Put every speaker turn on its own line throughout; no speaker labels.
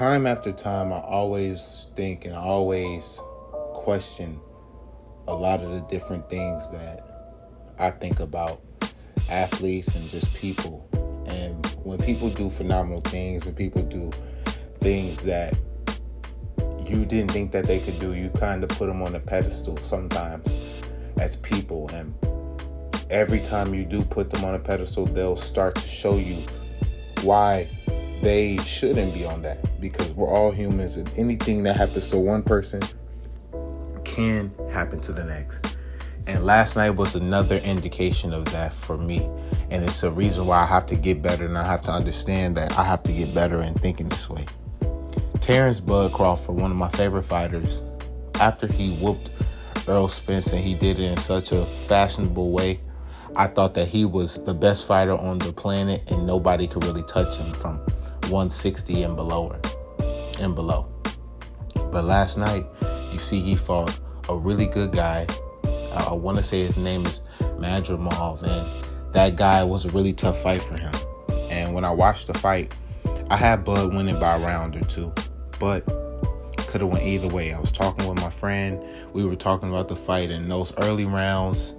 time after time, I always think and I always question a lot of the different things that I think about athletes and just people. And when people do phenomenal things, when people do things that you didn't think that they could do, you kind of put them on a pedestal sometimes as people. And every time you do put them on a pedestal, they'll start to show you why they shouldn't be on that, because we're all humans and anything that happens to one person can happen to the next. And last night was another indication of that for me. And it's a reason why I have to get better, and I have to understand that I have to get better in thinking this way. Terence Crawford, one of my favorite fighters, after he whooped Earl Spence, and he did it in such a fashionable way, I thought that he was the best fighter on the planet and nobody could really touch him from 160 and below. But last night, you see, he fought a really good guy. I want to say his name is Madrimov, and that guy was a really tough fight for him. And when I watched the fight, I had Bud winning by a round or two, but could have went either way. I was talking with my friend. We were talking about the fight, and those early rounds,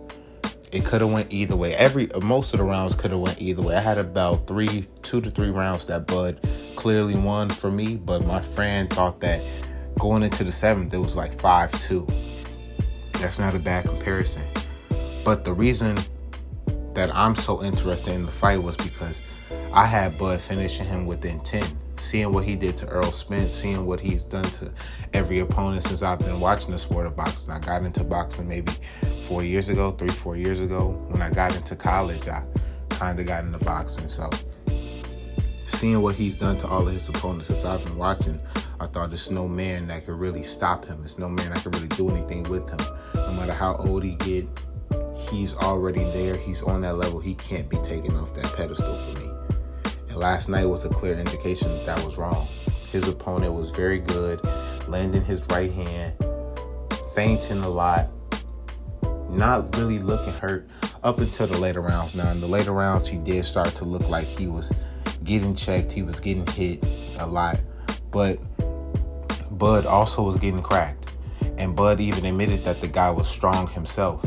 it could have went either way. Most of the rounds could have went either way. I had about 2 to 3 rounds that Bud clearly won for me, but my friend thought that going into the 7th, it was like 5-2. That's not a bad comparison. But the reason that I'm so interested in the fight was because I had Bud finishing him within 10. Seeing what he did to Earl Spence, seeing what he's done to every opponent since I've been watching the sport of boxing. I got into boxing maybe 4 years ago, 3-4 years ago. When I got into college, I kind of got into boxing. So seeing what he's done to all of his opponents since I've been watching, I thought there's no man that could really stop him. There's no man that could really do anything with him. No matter how old he get, he's already there. He's on that level. He can't be taken off that pedestal for me. And last night was a clear indication that was wrong. His opponent was very good, landing his right hand, feinting a lot, not really looking hurt up until the later rounds. Now, in the later rounds, he did start to look like he was getting checked. He was getting hit a lot. But Bud also was getting cracked. And Bud even admitted that the guy was strong himself.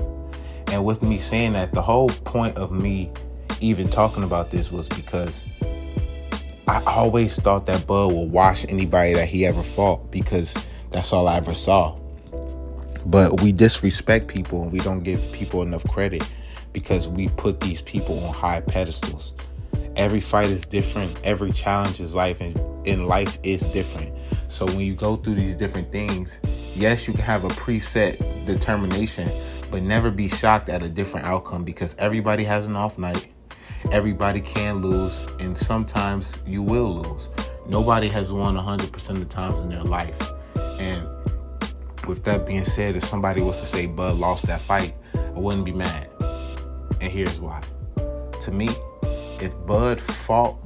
And with me saying that, the whole point of me even talking about this was because I always thought that Bud would wash anybody that he ever fought, because that's all I ever saw. But we disrespect people and we don't give people enough credit because we put these people on high pedestals. Every fight is different. Every challenge is life, and in life is different. So when you go through these different things, yes, you can have a preset determination, but never be shocked at a different outcome, because everybody has an off night. Everybody can lose, and sometimes you will lose. Nobody has won 100% of the times in their life. And with that being said, if somebody was to say Bud lost that fight, I wouldn't be mad. And here's why. To me, if Bud fought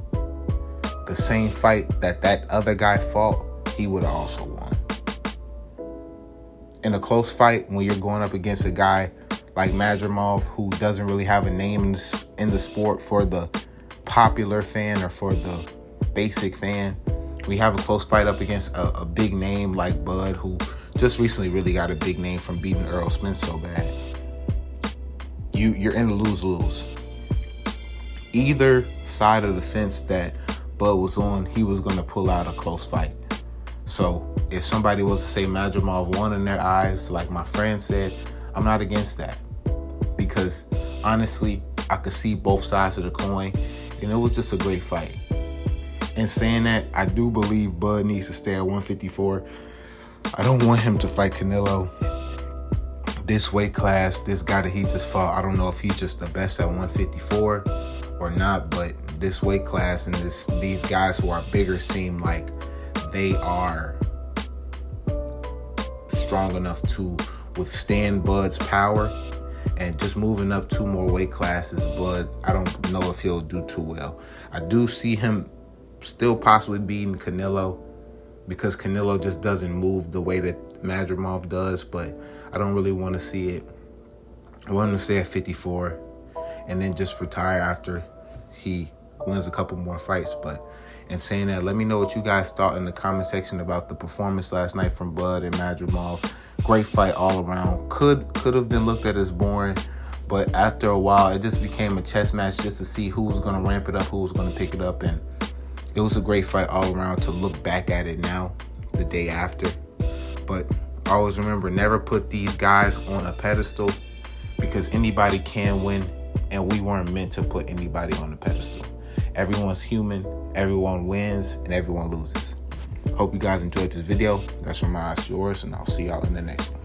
the same fight that other guy fought, he would have also won. In a close fight, when you're going up against a guy like Madrimov, who doesn't really have a name in the sport for the popular fan or for the basic fan, we have a close fight up against a big name like Bud, who just recently really got a big name from beating Earl Spence so bad. You're in a lose-lose. Either side of the fence that Bud was on, he was going to pull out a close fight. So if somebody was to say Madrimov won in their eyes, like my friend said, I'm not against that, because honestly, I could see both sides of the coin, and it was just a great fight. And saying that, I do believe Bud needs to stay at 154. I don't want him to fight Canelo. This weight class, this guy that he just fought, I don't know if he's just the best at 154 or not, but this weight class and these guys who are bigger seem like they are strong enough to withstand Bud's power. And just moving up 2 more weight classes, Bud, I don't know if he'll do too well. I do see him still possibly beating Canelo, because Canelo just doesn't move the way that Madrimov does, but I don't really want to see it. I want him to stay at 54 and then just retire after he wins a couple more fights. But And saying that, let me know what you guys thought in the comment section about the performance last night from Bud and Madrimov. Great fight all around. Could have been looked at as boring, but after a while, it just became a chess match just to see who was going to ramp it up, who was going to pick it up. And it was a great fight all around to look back at it now, the day after. But always remember, never put these guys on a pedestal, because anybody can win, and we weren't meant to put anybody on a pedestal. Everyone's human, everyone wins, and everyone loses. Hope you guys enjoyed this video. That's from my eyes to yours, and I'll see y'all in the next one.